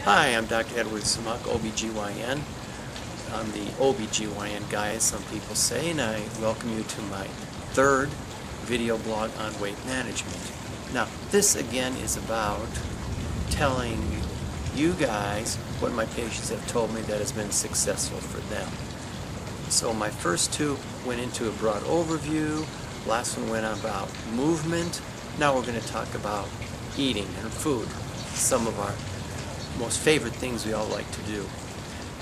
Hi, I'm Dr. Edward Smuck, OBGYN. I'm the OBGYN guy, as some people say, and I welcome you to my third video blog on weight management. Now, this again is about telling you guys what my patients have told me that has been successful for them. So my first two went into a broad overview, last one went about movement. Now we're going to talk about eating and food, some of our most favorite things we all like to do.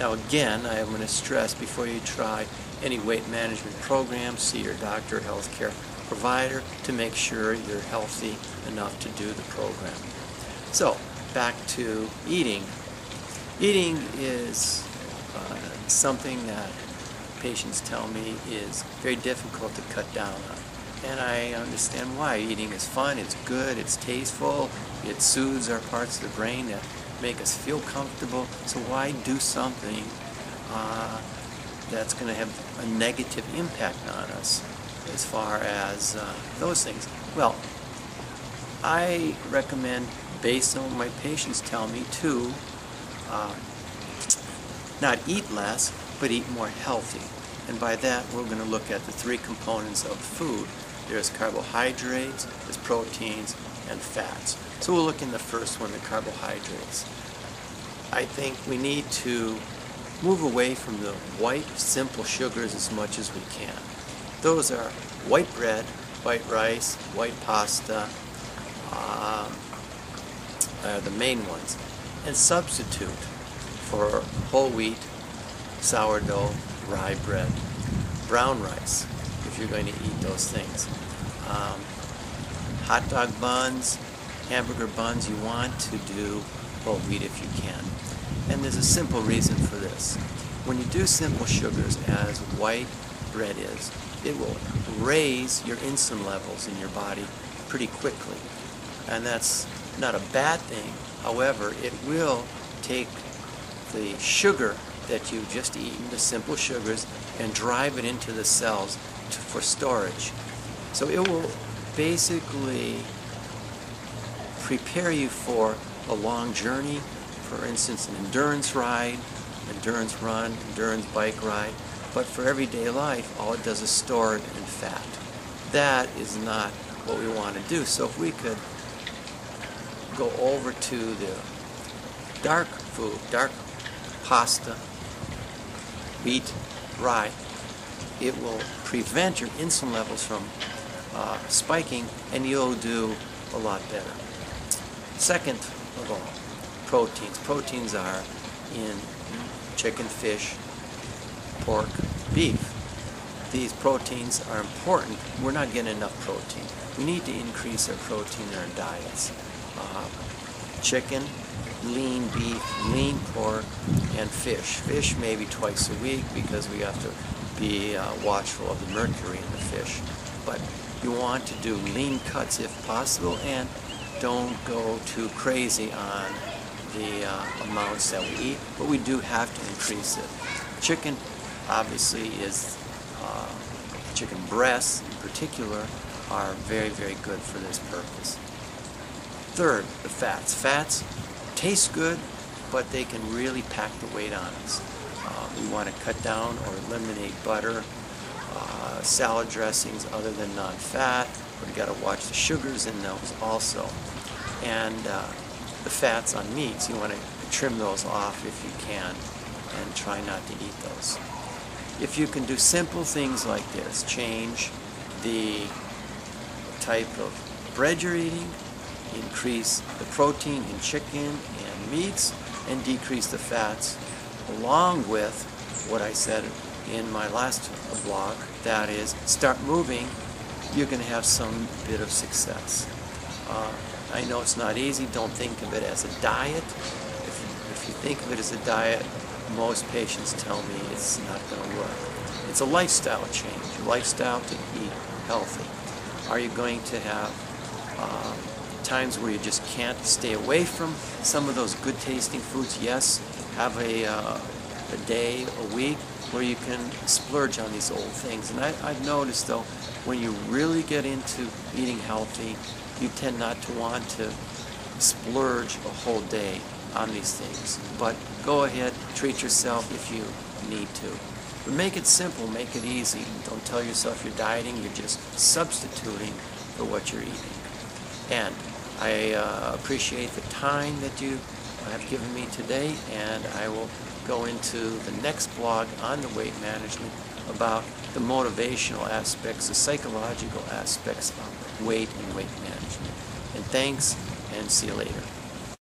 Now again, I am going to stress, before you try any weight management program, see your doctor or healthcare provider to make sure you're healthy enough to do the program. So, back to eating. Eating is something that patients tell me is very difficult to cut down on. And I understand why. Eating is fun, it's good, it's tasteful, it soothes our parts of the brain that make us feel comfortable. So why do something that's going to have a negative impact on us as far as those things? Well, I recommend, based on what my patients tell me, to not eat less, but eat more healthy. And by that, we're going to look at the three components of food. There's carbohydrates, there's proteins, and fats. So we'll look in the first one, the carbohydrates. I think we need to move away from the white, simple sugars as much as we can. Those are white bread, white rice, white pasta, are the main ones. And substitute for whole wheat, sourdough, rye bread, brown rice, if you're going to eat those things. Hot dog buns, hamburger buns, you want to do whole wheat if you can. And there's a simple reason for this. When you do simple sugars, as white bread is, it will raise your insulin levels in your body pretty quickly. And that's not a bad thing. However, it will take the sugar that you've just eaten, the simple sugars, and drive it into the cells for storage. So it will basically prepare you for a long journey, for instance an endurance ride, endurance run, endurance bike ride, but for everyday life all it does is store it in fat. That is not what we want to do. So if we could go over to the dark food, dark pasta, wheat, rye, it will prevent your insulin levels from spiking, and you'll do a lot better. Second of all, proteins. Proteins are in chicken, fish, pork, beef. These proteins are important. We're not getting enough protein. We need to increase our protein in our diets. Chicken, lean beef, lean pork, and fish. Fish maybe twice a week because we have to be watchful of the mercury in the fish. But you want to do lean cuts if possible, and don't go too crazy on the amounts that we eat, but we do have to increase it. Chicken obviously is, chicken breasts in particular are very, very good for this purpose. Third, the fats. Fats taste good, but they can really pack the weight on us. We want to cut down or eliminate butter, salad dressings other than non-fat, but you got to watch the sugars in those also. And the fats on meats, you want to trim those off if you can, and try not to eat those. If you can do simple things like this, change the type of bread you're eating, increase the protein in chicken and meats, and decrease the fats, along with what I said in my last blog, that is, start moving, you're going to have some bit of success. I know it's not easy. Don't think of it as a diet. If you think of it as a diet, most patients tell me it's not going to work. It's a lifestyle change, a lifestyle to eat healthy. Are you going to have times where you just can't stay away from some of those good tasting foods? Yes, have a day, a week, where you can splurge on these old things. And I've noticed, though, when you really get into eating healthy, you tend not to want to splurge a whole day on these things. But go ahead, treat yourself if you need to. But make it simple, make it easy. Don't tell yourself you're dieting, you're just substituting for what you're eating. And I appreciate the time that you have given me today, and I will go into the next blog on the weight management about the motivational aspects, the psychological aspects of weight and weight management. And thanks, and see you later.